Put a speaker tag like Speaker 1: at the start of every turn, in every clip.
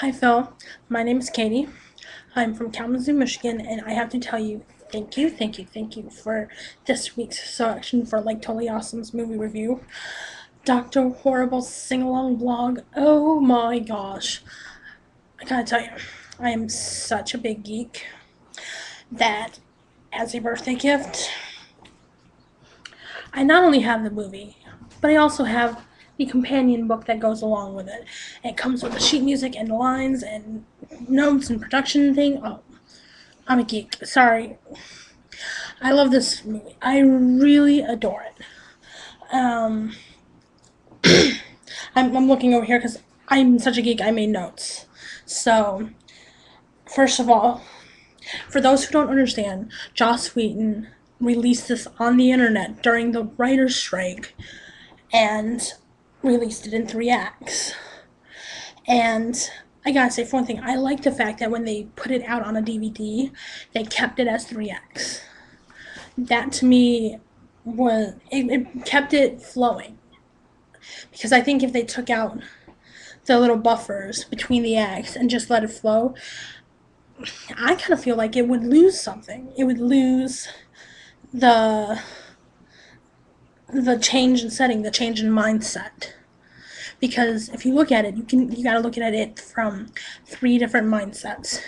Speaker 1: Hi Phil, my name is Katie. I'm from Kalamazoo, Michigan, and I have to tell you, thank you for this week's selection for LikeTotallyAwesome's movie review. Dr. Horrible's sing-along blog. Oh my gosh. I gotta tell you, I am such a big geek that as a birthday gift, I not only have the movie, but I also have the companion book that goes along with it. It comes with the sheet music and the lines and notes and production thing. Oh, I'm a geek. Sorry. I love this movie. I really adore it. Um, I'm looking over here because I'm such a geek. I made notes. So, first of all, for those who don't understand, Joss Whedon released this on the internet during the writer's strike and released it in 3 acts. And I gotta say, for one thing, I like the fact that when they put it out on a DVD, they kept it as 3 acts. That to me it kept it flowing. Because I think if they took out the little buffers between the acts and just let it flow, I kind of feel like it would lose something. It would lose the the change in setting, the change in mindset. Because if you look at it, you got to look at it from 3 different mindsets.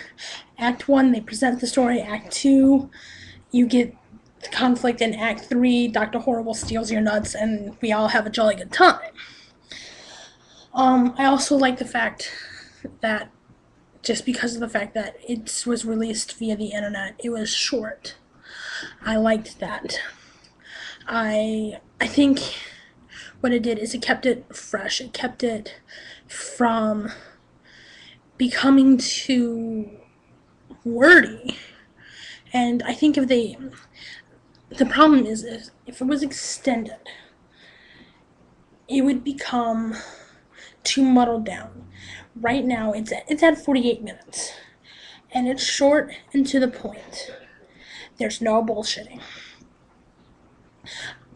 Speaker 1: Act 1, they present the story. Act 2, you get the conflict. In Act 3, Dr. Horrible steals your nuts and we all have a jolly good time. I also like the fact that just because of the fact that it was released via the internet, it was short. I liked that. I think what it did is it kept it fresh. It kept it from becoming too wordy. And I think the problem is if it was extended, it would become too muddled down. Right now, it's at 48 minutes, and it's short and to the point. There's no bullshitting.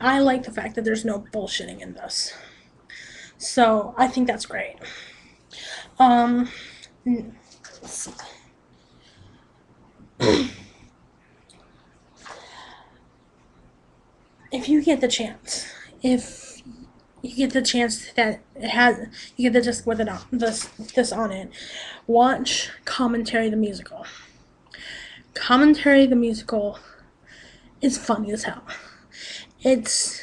Speaker 1: I like the fact that there's no bullshitting in this, so I think that's great. Um, let's see. If you get the chance, if you get the chance that it has, you get the disc with it on this on it. Watch Commentary the Musical. Commentary the Musical is funny as hell. It's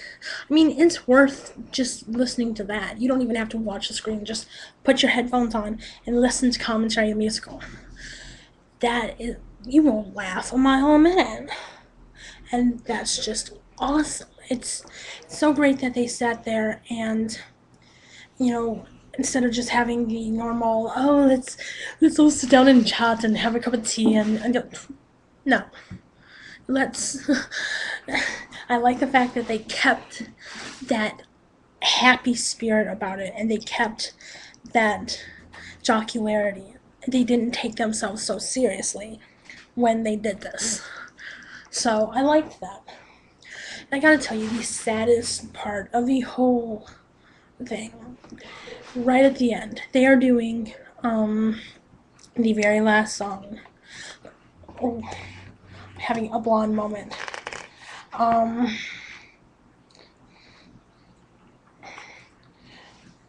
Speaker 1: worth just listening to that. You don't even have to watch the screen. Just put your headphones on and listen to Commentary the Musical. You will laugh a mile a minute. And that's just awesome. It's so great that they sat there and, instead of just having the normal, oh, let's all sit down and chat and have a cup of tea and go, no. Let's. I like the fact that they kept that happy spirit about it and they kept that jocularity. They didn't take themselves so seriously when they did this. So I liked that. And I gotta tell you, the saddest part of the whole thing, right at the end, they are doing the very last song. Oh, having a blonde moment.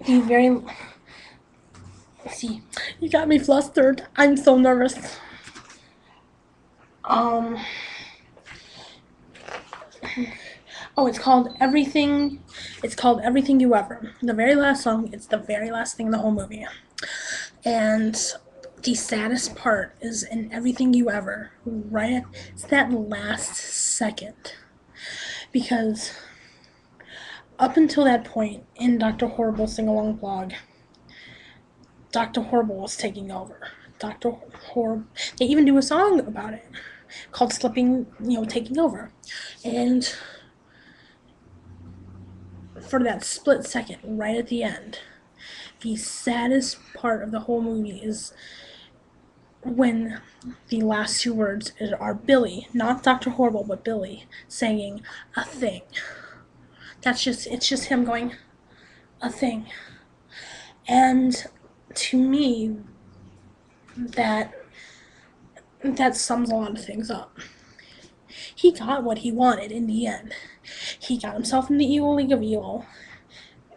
Speaker 1: The very. See, you got me flustered. I'm so nervous. Oh, it's called Everything. It's called Everything You Ever. The very last song. It's the very last thing in the whole movie. And the saddest part is in Everything You Ever. Right? It's that last second. Because up until that point in Dr. Horrible's sing-along blog, Dr. Horrible was taking over. Dr. Horrible. They even do a song about it called Slipping, Taking Over. And for that split second, right at the end, the saddest part of the whole movie is when the last 2 words are Billy, not Dr. Horrible, but Billy, saying a thing. It's just him going, a thing. And to me, that sums a lot of things up. He got what he wanted in the end. He got himself in the Evil League of Evil.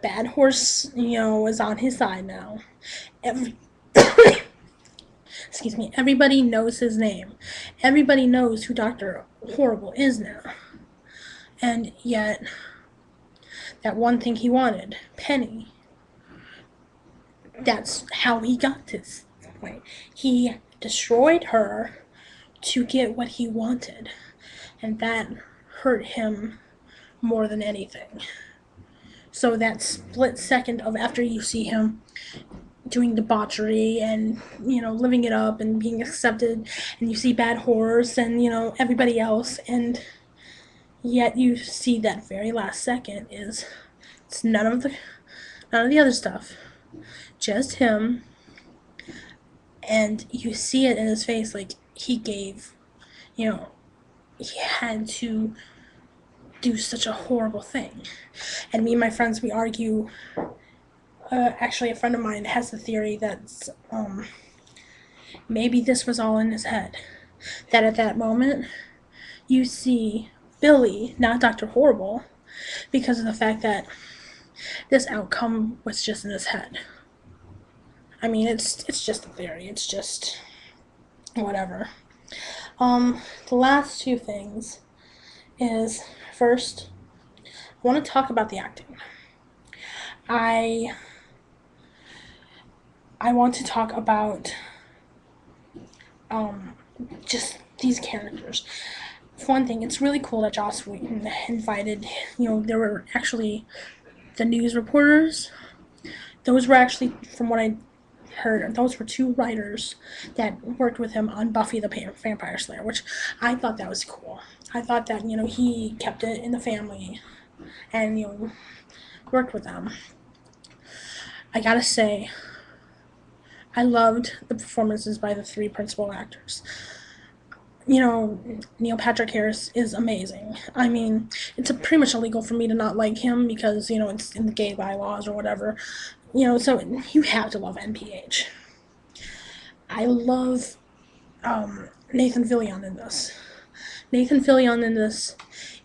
Speaker 1: Bad Horse, is on his side now. Every excuse me, everybody knows his name. Everybody knows who Dr. Horrible is now. And yet, that one thing he wanted, Penny, that's how he got to this point. He destroyed her to get what he wanted. And that hurt him more than anything. So that split second of after you see him doing debauchery and, living it up and being accepted, and you see Bad Horse and, everybody else, and yet you see that very last second is it's none of the other stuff. Just him, and you see it in his face, like he gave, he had to do such a horrible thing. And me and my friends, we argue. Actually, a friend of mine has the theory that maybe this was all in his head. That at that moment, you see Billy, not Dr. Horrible, because of the fact that this outcome was just in his head. I mean, it's just a theory. It's just whatever. The last two things is, first, I want to talk about the acting. I want to talk about just these characters. For one thing, it's really cool that Joss Whedon invited, there were actually the news reporters. Those were actually, from what I heard, those were two writers that worked with him on Buffy the Vampire Slayer, which I thought that was cool. I thought that, he kept it in the family and, worked with them. I gotta say, I loved the performances by the three principal actors. Neil Patrick Harris is amazing. I mean, it's pretty much illegal for me to not like him because, it's in the gay bylaws or whatever. So you have to love NPH. I love Nathan Fillion in this. Nathan Fillion in this,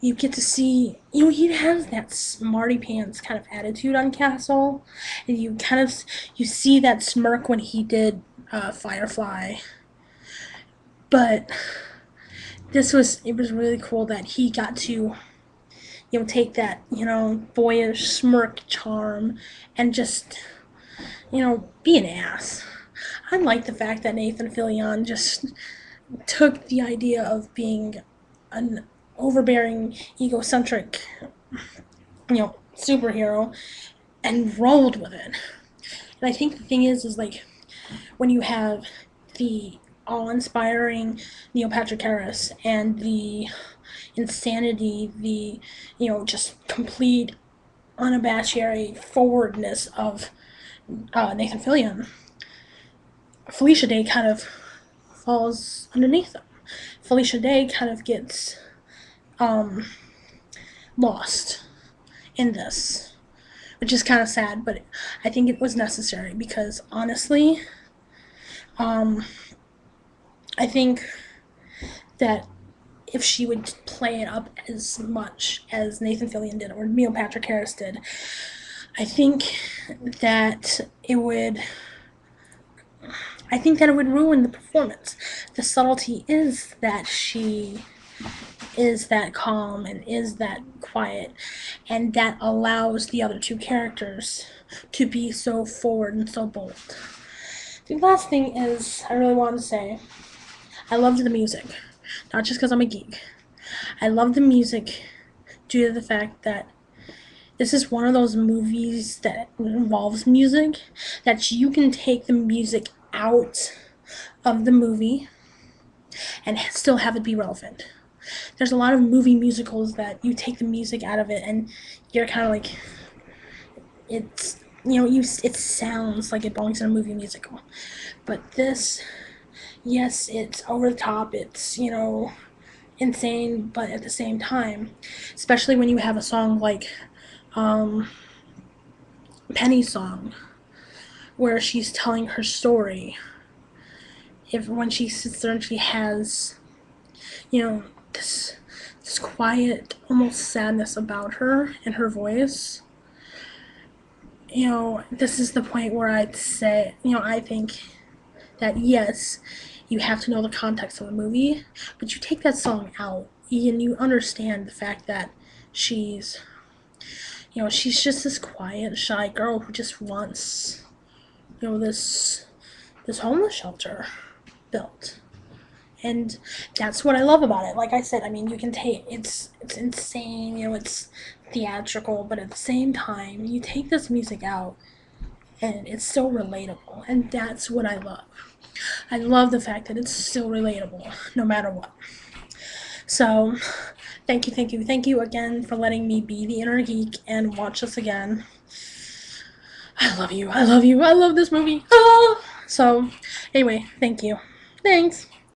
Speaker 1: you get to see, he has that smarty pants kind of attitude on Castle, and you see that smirk when he did Firefly. But it was really cool that he got to, take that, boyish smirk charm and just, be an ass. I like the fact that Nathan Fillion just took the idea of being an overbearing, egocentric, superhero and rolled with it. And I think the thing is like, when you have the awe-inspiring Neil Patrick Harris and the insanity, the, just complete unabashed forwardness of Nathan Fillion, Felicia Day kind of falls underneath them. Felicia Day kind of gets lost in this, which is kind of sad, but I think it was necessary because honestly, I think that if she would play it up as much as Nathan Fillion did or Neil Patrick Harris did, I think that it would ruin the performance. The subtlety is that she is that calm and is that quiet, and that allows the other two characters to be so forward and so bold. The last thing is, I really want to say, I loved the music. Not just because I'm a geek. I love the music due to the fact that this is one of those movies that involves music, that you can take the music out of the movie and still have it be relevant. There's a lot of movie musicals that you take the music out of it and you're kind of like, it's, it sounds like it belongs in a movie musical. But this, yes, it's over the top, it's, insane, but at the same time, especially when you have a song like Penny's song, where she's telling her story, if when she sits there and she has, you know, this quiet, almost sadness about her in her voice, you know, this is the point where I'd say, you know, I think that yes, you have to know the context of the movie, but you take that song out and you understand the fact that she's, you know, she's just this quiet, shy girl who just wants, you know, this homeless shelter built. And that's what I love about it. Like I said, I mean, you can take it's insane, you know, it's theatrical, but at the same time, you take this music out and it's so relatable, and that's what I love. I love the fact that it's still relatable no matter what. So, thank you again for letting me be the inner geek and watch this again. I love you. I love you. I love this movie. Ah! So, anyway, thank you. Thanks.